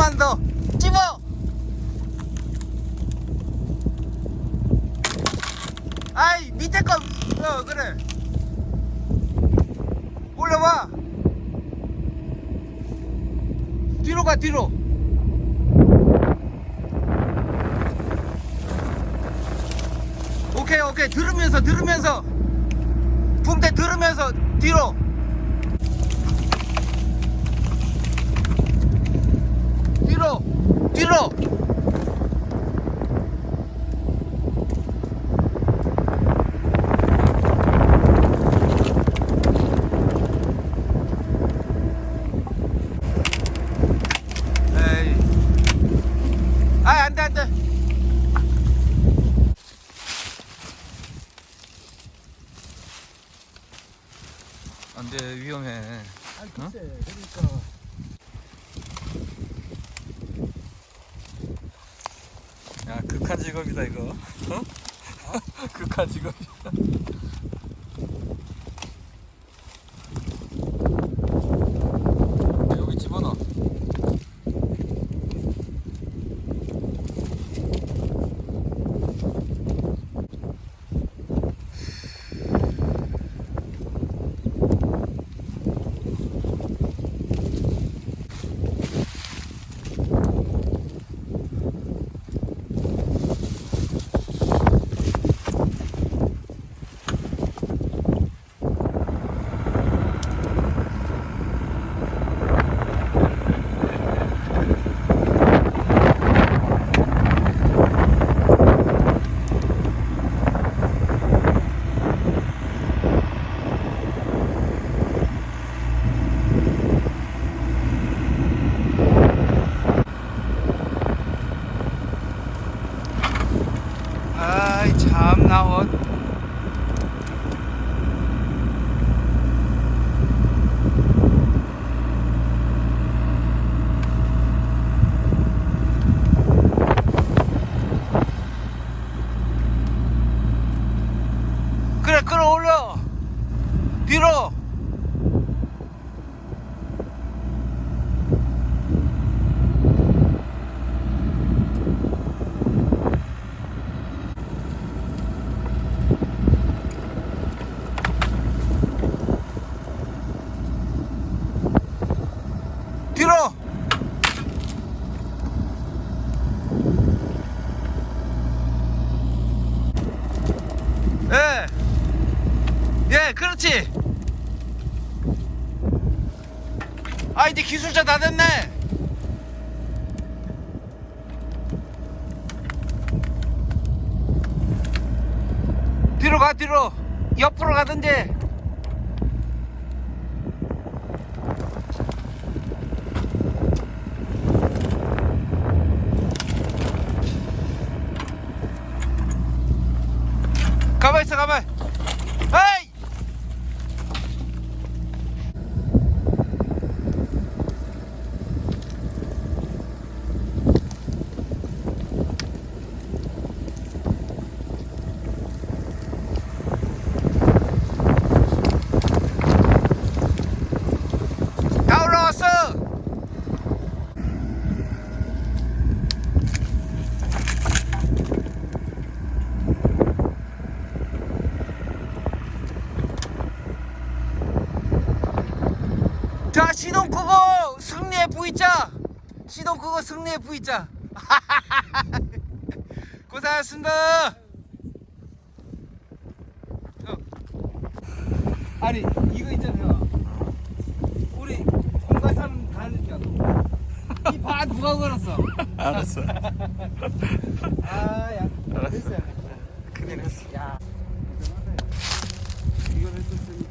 조금만 더 찝어. 아이 밑에 거 그래. 올려봐. 뒤로 가 뒤로. 오케이 들으면서 붕대 들으면서 뒤로. 뒤로. 에이. 아이 안돼. 안돼 위험해. 아니 글쎄 그러니까 야 극한 직업이다 이거. 어? 극한 직업이다. 여기 집어넣어. 아이 참 나온. 그래 끌어올려. 뒤로. 뒤로. 예, 그렇지. 아, 이제 기술자 다 됐네. 뒤로 가, 뒤로. 옆으로 가든지. 가만 있어, 가만. 에이! 다 올라왔어. 자, 시동 끄고 승리의 V자. 시동 끄고 승리의 V자. 고생하셨습니다. 아니 이거 있잖아요. 우리 공간 사람 다 느껴. 이 바 누가 걸었어? 알았어. 아야 알았어. 됐어요. 큰일 했어. 야 이걸 했었으니